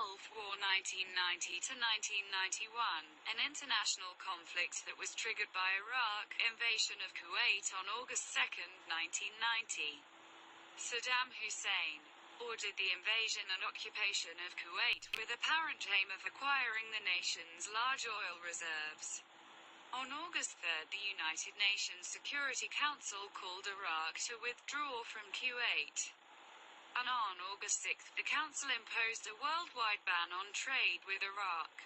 Gulf War 1990 to 1991, an international conflict that was triggered by Iraq invasion of Kuwait on August 2, 1990. Saddam Hussein ordered the invasion and occupation of Kuwait with apparent aim of acquiring the nation's large oil reserves. On August 3, the United Nations Security Council called Iraq to withdraw from Kuwait. And on August 6, the Council imposed a worldwide ban on trade with Iraq.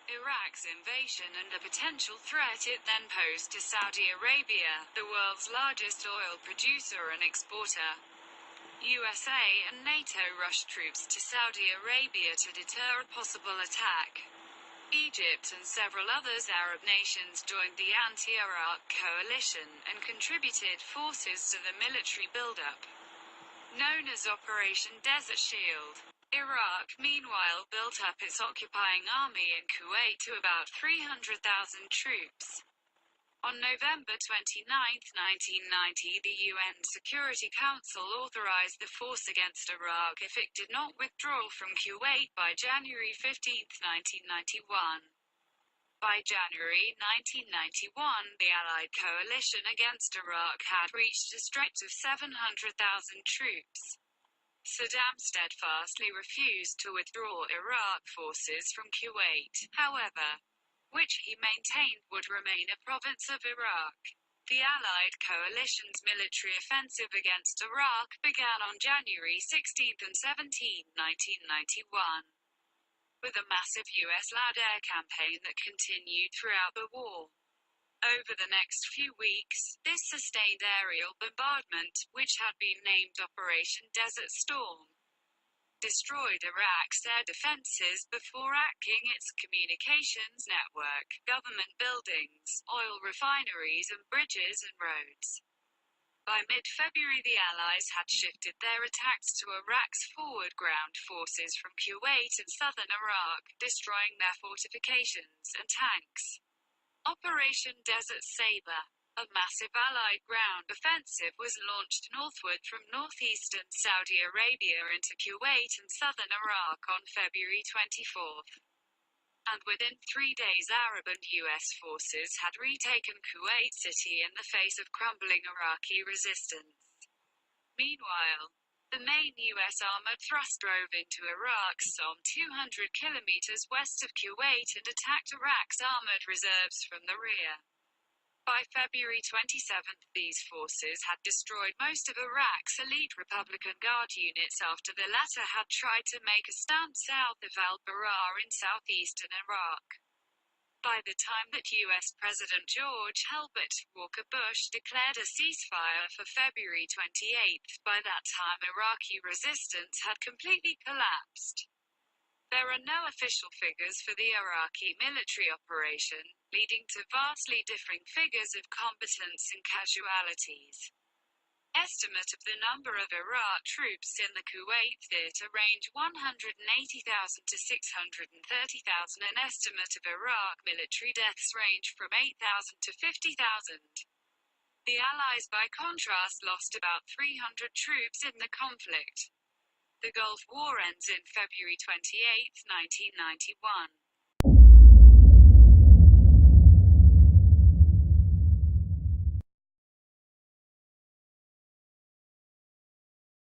Iraq's invasion and the potential threat it then posed to Saudi Arabia, the world's largest oil producer and exporter. USA and NATO rushed troops to Saudi Arabia to deter a possible attack. Egypt and several other Arab nations joined the anti-Iraq coalition and contributed forces to the military buildup, known as Operation Desert Shield. Iraq, meanwhile, built up its occupying army in Kuwait to about 300,000 troops. On November 29, 1990, the UN Security Council authorized the force against Iraq if it did not withdraw from Kuwait by January 15, 1991. By January 1991, the Allied coalition against Iraq had reached a stretch of 700,000 troops. Saddam steadfastly refused to withdraw Iraq forces from Kuwait, however, which he maintained would remain a province of Iraq. The Allied coalition's military offensive against Iraq began on January 16 and 17, 1991. With a massive US-led air campaign that continued throughout the war. Over the next few weeks, this sustained aerial bombardment, which had been named Operation Desert Storm, destroyed Iraq's air defenses before wrecking its communications network, government buildings, oil refineries and bridges and roads. By mid-February, the Allies had shifted their attacks to Iraq's forward ground forces from Kuwait and southern Iraq, destroying their fortifications and tanks. Operation Desert Saber, a massive Allied ground offensive, was launched northward from northeastern Saudi Arabia into Kuwait and southern Iraq on February 24. And within 3 days, Arab and US forces had retaken Kuwait City in the face of crumbling Iraqi resistance. Meanwhile, the main US armored thrust drove into Iraq some 200 kilometers west of Kuwait and attacked Iraq's armored reserves from the rear. By February 27, these forces had destroyed most of Iraq's elite Republican Guard units after the latter had tried to make a stand south of al-Baraa in southeastern Iraq. By the time that US President George Herbert Walker Bush declared a ceasefire for February 28, by that time Iraqi resistance had completely collapsed. There are no official figures for the Iraqi military operation, leading to vastly differing figures of combatants and casualties. Estimate of the number of Iraq troops in the Kuwait theater range 180,000 to 630,000. An estimate of Iraq military deaths range from 8,000 to 50,000. The Allies, by contrast, lost about 300 troops in the conflict. The Gulf War ends in February 28, 1991.